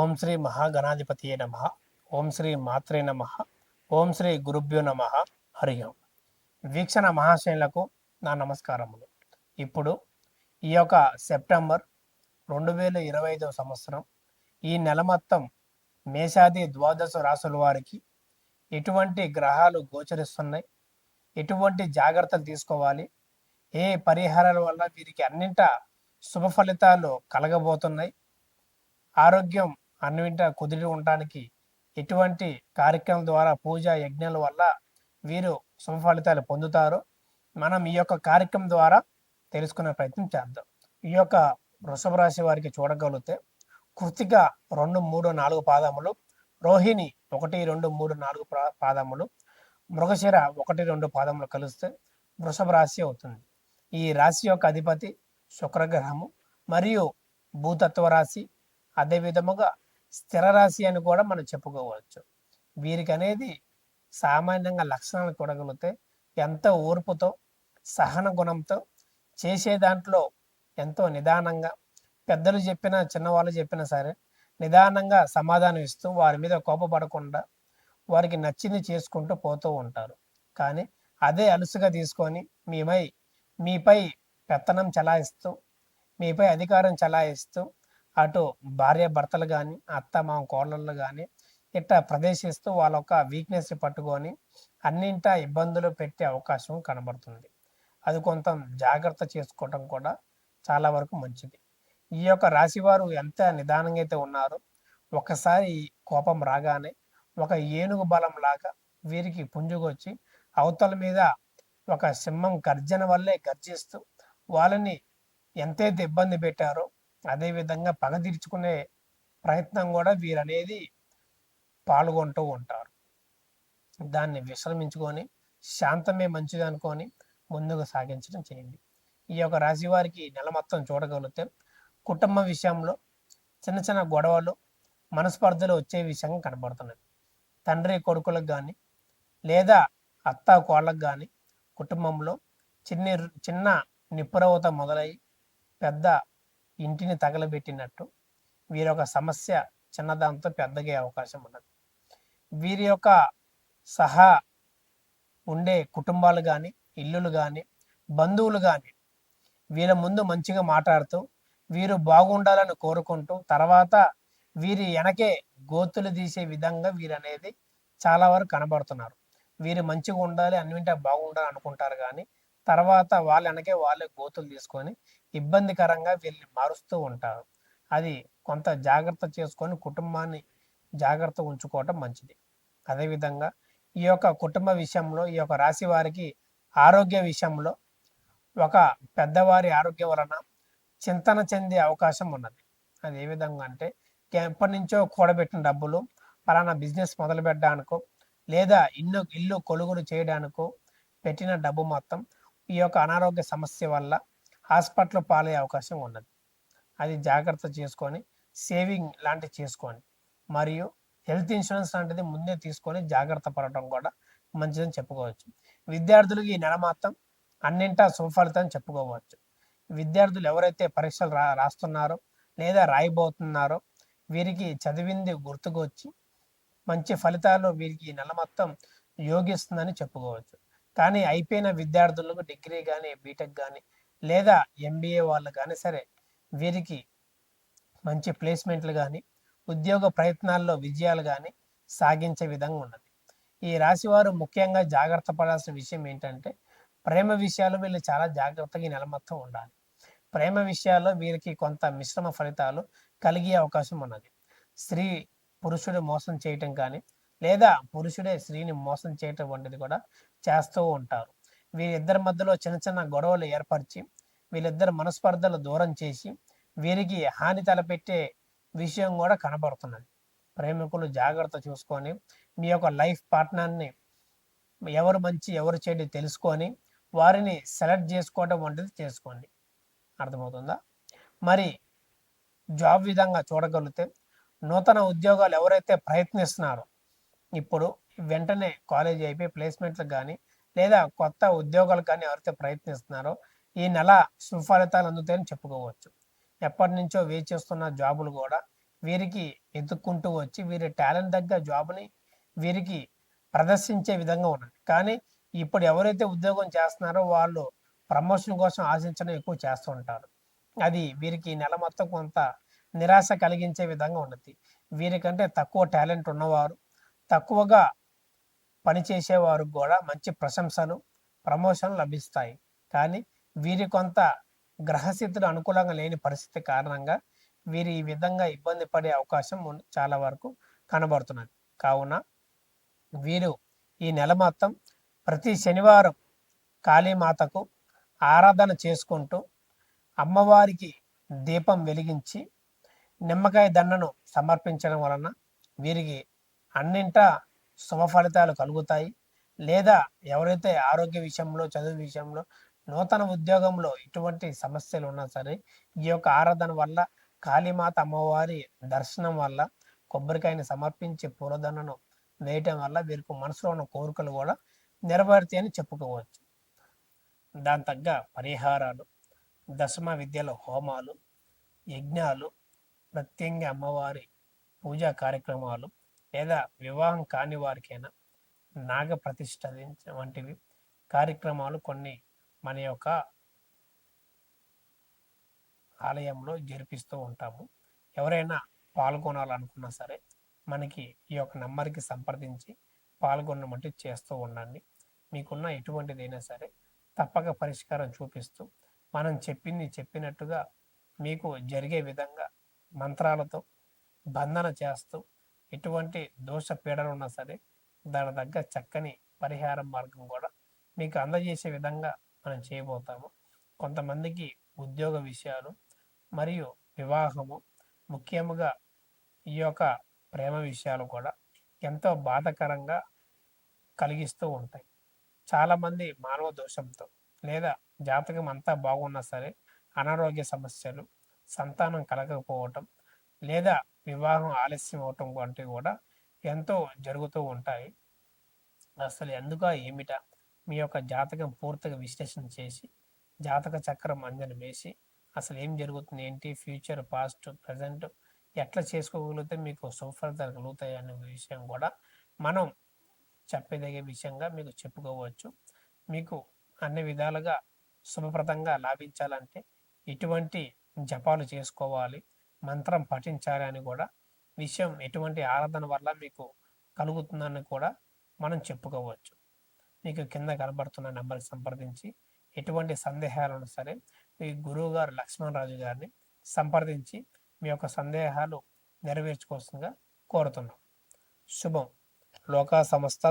ఓం శ్రీ మహాగణాధిపతియే నమ. ఓం శ్రీ మాత్రే నమ. ఓం శ్రీ గురుభ్యో నమ. హరి ఓం. వీక్షణ మహాశయులకు నా నమస్కారములు. ఇప్పుడు ఈ యొక్క సెప్టెంబర్ 2025 సంవత్సరం ఈ నెల మొత్తం మేషాది ద్వాదశ రాసుల వారికి ఎటువంటి గ్రహాలు గోచరిస్తున్నాయి, ఎటువంటి జాగ్రత్తలు తీసుకోవాలి, ఏ పరిహారాల వల్ల వీరికి అన్నింట శుభ ఫలితాలు కలగబోతున్నాయి, ఆరోగ్యం అన్నింట కుదిరి ఉండడానికి ఎటువంటి కార్యక్రమం ద్వారా పూజ యజ్ఞాల వల్ల వీరు శుభ ఫలితాలు పొందుతారో మనం ఈ యొక్క కార్యక్రమం ద్వారా తెలుసుకునే ప్రయత్నం చేద్దాం. ఈ యొక్క వృషభ రాశి వారికి చూడగలిగితే కృతిక 2, 3, 4 పాదములు, రోహిణి 1, 2, 3, 4 పాదములు, మృగశిర 1, 2 పాదములు కలిస్తే వృషభ రాశి అవుతుంది. ఈ రాశి యొక్క అధిపతి శుక్రగ్రహము మరియు భూతత్వ రాశి, అదే విధముగా స్థిర రాశి అని కూడా మనం చెప్పుకోవచ్చు. వీరికి అనేది సామాన్యంగా లక్షణాలు చూడగలిగితే ఎంతో ఓర్పుతో సహన గుణంతో చేసే దాంట్లో ఎంతో నిదానంగా, పెద్దలు చెప్పినా చిన్నవాళ్ళు చెప్పినా సరే నిదానంగా సమాధానం ఇస్తూ వారి మీద కోపపడకుండా వారికి నచ్చింది చేసుకుంటూ పోతూ ఉంటారు. కానీ అదే అలుసుగా తీసుకొని మీపై పెత్తనం చలాయిస్తూ, మీపై అధికారం చలాయిస్తూ అటు భార్య భర్తలు కానీ, అత్త మామ కోళ్ళళ్ళు కానీ ఇట్లా ప్రదర్శిస్తూ వాళ్ళ యొక్క వీక్నెస్ పట్టుకొని అన్నింటా ఇబ్బందులు పెట్టే అవకాశం కనబడుతుంది. అది కొంత జాగ్రత్త చేసుకోవటం కూడా చాలా వరకు మంచిది. ఈ యొక్క రాశివారు ఎంత నిదానంగా అయితే ఉన్నారో ఒకసారి కోపం రాగానే ఒక ఏనుగు బలం లాగా వీరికి పుంజుకొచ్చి అవతల మీద ఒక సింహం గర్జన వల్లే గర్జిస్తూ వాళ్ళని ఎంతైతే ఇబ్బంది పెట్టారో అదేవిధంగా పగ తీర్చుకునే ప్రయత్నం కూడా వీరనేది పాల్గొంటూ ఉంటారు. దాన్ని విశ్రమించుకొని శాంతమే మంచిది అనుకొని ముందుకు సాగించడం చేయండి. ఈ యొక్క రాశి వారికి నెల మొత్తం చూడగలిగితే కుటుంబ విషయంలో చిన్న చిన్న గొడవలు, మనస్పర్ధలు వచ్చే విషయంగా కనబడుతున్నది. తండ్రి కొడుకులకు కానీ లేదా అత్త కోళ్ళకు కానీ కుటుంబంలో చిన్న నిప్పురవత మొదలై పెద్ద ఇంటిని తగలబెట్టినట్టు వీరొక సమస్య చిన్నదాంతో పెద్దగే అవకాశం ఉన్నది. వీరి యొక్క సహా ఉండే కుటుంబాలు కానీ, ఇల్లులు కానీ, బంధువులు కానీ వీళ్ళ ముందు మంచిగా మాట్లాడుతూ వీరు బాగుండాలని కోరుకుంటూ తర్వాత వీరి వెనకే గోతులు తీసే విధంగా వీరనేది చాలా వరకు కనబడుతున్నారు. వీరు మంచిగా ఉండాలి, అన్నింటా బాగుండాలి అనుకుంటారు కానీ తర్వాత వాళ్ళ వెనకే వాళ్ళే గోతులు తీసుకొని ఇబ్బందికరంగా వీళ్ళని మారుస్తూ ఉంటారు. అది కొంత జాగ్రత్త చేసుకొని కుటుంబాన్ని జాగ్రత్త ఉంచుకోవటం మంచిది. అదేవిధంగా ఈ యొక్క కుటుంబ విషయంలో ఈ యొక్క రాశి వారికి ఆరోగ్య విషయంలో ఒక పెద్దవారి ఆరోగ్యం వలన చింతన చెందే అవకాశం ఉన్నది. అది ఏ విధంగా అంటే ఎప్పటి నుంచో కూడబెట్టిన డబ్బులు పలానా బిజినెస్ మొదలు పెట్టడానికో లేదా ఇల్లు కొనుగోలు చేయడానికో పెట్టిన డబ్బు మొత్తం ఈ యొక్క అనారోగ్య సమస్య వల్ల హాస్పిటల్ పాలయ్యే అవకాశం ఉన్నది. అది జాగ్రత్త చేసుకొని సేవింగ్ లాంటివి చేసుకోండి. మరియు హెల్త్ ఇన్సూరెన్స్ లాంటిది ముందే తీసుకొని జాగ్రత్త పడటం కూడా మంచిదని చెప్పుకోవచ్చు. విద్యార్థులకు ఈ నెల మొత్తం అన్నింటా సుఫలితం చెప్పుకోవచ్చు. విద్యార్థులు ఎవరైతే పరీక్షలు రాస్తున్నారో లేదా రాయబోతున్నారో వీరికి చదివింది గుర్తుకొచ్చి మంచి ఫలితాలు వీరికి ఈ నెల మొత్తం యోగిస్తుందని చెప్పుకోవచ్చు. కానీ అయిపోయిన విద్యార్థులకు డిగ్రీ కానీ, బీటెక్ కానీ లేదా ఎంబీఏ వాళ్ళు కానీ సరే వీరికి మంచి ప్లేస్మెంట్లు కానీ, ఉద్యోగ ప్రయత్నాల్లో విజయాలు కానీ సాగించే విధంగా ఉన్నది. ఈ రాశివారు ముఖ్యంగా జాగ్రత్త పడాల్సిన విషయం ఏంటంటే ప్రేమ విషయాలు వీళ్ళు చాలా జాగ్రత్తగా ఈ నెల మొత్తం ఉండాలి. ప్రేమ విషయాల్లో వీరికి కొంత మిశ్రమ ఫలితాలు కలిగే అవకాశం ఉన్నది. స్త్రీ పురుషుడు మోసం చేయటం కానీ లేదా పురుషుడే స్త్రీని మోసం చేయటం వంటిది కూడా చేస్తూ ఉంటారు. వీరిద్దరి మధ్యలో చిన్న చిన్న గొడవలు ఏర్పరిచి వీళ్ళిద్దరు మనస్పర్ధలు దూరం చేసి వీరికి హాని తలపెట్టే విషయం కూడా కనబడుతున్నది. ప్రేమికులు జాగ్రత్త చూసుకొని మీ యొక్క లైఫ్ పార్ట్నర్ని ఎవరు మంచి ఎవరు చెడు తెలుసుకొని వారిని సెలెక్ట్ చేసుకోవడం వంటిది చేసుకోండి. అర్థమవుతుందా? మరి జాబ్ విధంగా చూడగలిగితే నూతన ఉద్యోగాలు ఎవరైతే ప్రయత్నిస్తున్నారో ఇప్పుడు వెంటనే కాలేజ్ అయిపోయి ప్లేస్మెంట్లకు కానీ లేదా కొత్త ఉద్యోగాలు కానీ ఎవరైతే ప్రయత్నిస్తున్నారో ఈ నెల సుఫలితాలు అందుతాయని చెప్పుకోవచ్చు. ఎప్పటి నుంచో వేచి చేస్తున్న జాబులు కూడా వీరికి ఎత్తుక్కుంటూ వచ్చి వీరి టాలెంట్ తగ్గ జాబ్ని వీరికి ప్రదర్శించే విధంగా ఉన్నది. కానీ ఇప్పుడు ఎవరైతే ఉద్యోగం చేస్తున్నారో వాళ్ళు ప్రమోషన్ కోసం ఆశించడం ఎక్కువ చేస్తూ ఉంటారు. అది వీరికి నెల మొత్తం కొంత నిరాశ కలిగించే విధంగా ఉన్నది. వీరికంటే తక్కువ టాలెంట్ ఉన్నవారు, తక్కువగా పనిచేసేవారు కూడా మంచి ప్రశంసలు, ప్రమోషన్లు లభిస్తాయి. కానీ వీరి కొంత గ్రహస్థితులు అనుకూలంగా లేని పరిస్థితి కారణంగా వీరు ఈ విధంగా ఇబ్బంది పడే అవకాశం చాలా వరకు కనబడుతున్నది. కావున వీరు ఈ నెల మొత్తం ప్రతి శనివారం కాళీమాతకు ఆరాధన చేసుకుంటూ అమ్మవారికి దీపం వెలిగించి నిమ్మకాయ దండను సమర్పించడం వలన వీరికి అన్నింటా శుభ ఫలితాలు కలుగుతాయి. లేదా ఎవరైతే ఆరోగ్య విషయంలో, చదువు విషయంలో, నూతన ఉద్యోగంలో ఇటువంటి సమస్యలు ఉన్నా సరే ఈ యొక్క ఆరాధన వల్ల, కాళీమాత అమ్మవారి దర్శనం వల్ల, కొబ్బరికాయని సమర్పించి పూలదండను వేయటం వల్ల వీరికి మనసులో ఉన్న కోరికలు కూడా నెరవేరుతాయి అని చెప్పుకోవచ్చు. దాని తగ్గ పరిహారాలు, దశమ విద్యల హోమాలు, యజ్ఞాలు, ప్రత్యంగా అమ్మవారి పూజా కార్యక్రమాలు, లేదా వివాహం కాని వారికైనా నాగ ప్రతిష్ఠ వంటివి కార్యక్రమాలు కొన్ని మన యొక్క ఆలయంలో జరిపిస్తూ ఉంటాము. ఎవరైనా పాల్గొనాలనుకున్నా సరే మనకి ఈ యొక్క నంబర్కి సంప్రదించి పాల్గొనమంటే చేస్తూ ఉండండి. మీకున్న ఎటువంటిదైనా సరే తప్పక పరిష్కారం చూపిస్తూ మనం చెప్పినట్టుగా మీకు జరిగే విధంగా మంత్రాలతో బంధన చేస్తూ ఎటువంటి దోష పీడలు ఉన్నా సరే దాని తగ్గ చక్కని పరిహార మార్గం కూడా మీకు అందజేసే విధంగా మనం చేయబోతాము. కొంతమందికి ఉద్యోగ విషయాలు మరియు వివాహము, ముఖ్యముగా ఈ యొక్క ప్రేమ విషయాలు కూడా ఎంతో బాధాకరంగా కలిగిస్తూ ఉంటాయి. చాలామంది మానవ దోషంతో లేదా జాతకం అంతా బాగున్నా సరే అనారోగ్య సమస్యలు, సంతానం కలగకపోవటం లేదా వివాహం ఆలస్యం అవటం వంటివి కూడా ఎంతో జరుగుతూ ఉంటాయి. అసలు ఎందుక ఏమిటా మీ యొక్క జాతకం పూర్తిగా విశ్లేషణ చేసి జాతక చక్రం అంజన వేసి అసలు ఏం జరుగుతుంది, ఏంటి, ఫ్యూచర్, పాస్ట్, ప్రజెంట్ ఎట్లా చేసుకోగలిగితే మీకు సుఫలితాలు కలుగుతాయి అనే విషయం కూడా మనం చెప్పదగే విషయంగా మీకు చెప్పుకోవచ్చు. మీకు అన్ని విధాలుగా శుభప్రదంగా లాభించాలంటే ఎటువంటి జపాలు చేసుకోవాలి, మంత్రం పఠించాలి అని కూడా విషయం ఎటువంటి ఆరాధన వల్ల మీకు కలుగుతుందని కూడా మనం చెప్పుకోవచ్చు. మీకు కింద కనబడుతున్న నెంబర్కి సంప్రదించి ఎటువంటి సందేహాలను సరే మీ గురువు గారు లక్ష్మణరాజు గారిని సంప్రదించి మీ యొక్క సందేహాలు నెరవేర్చుకోవాల్సిందిగా కోరుతున్నాం. శుభం. లోకా సమస్త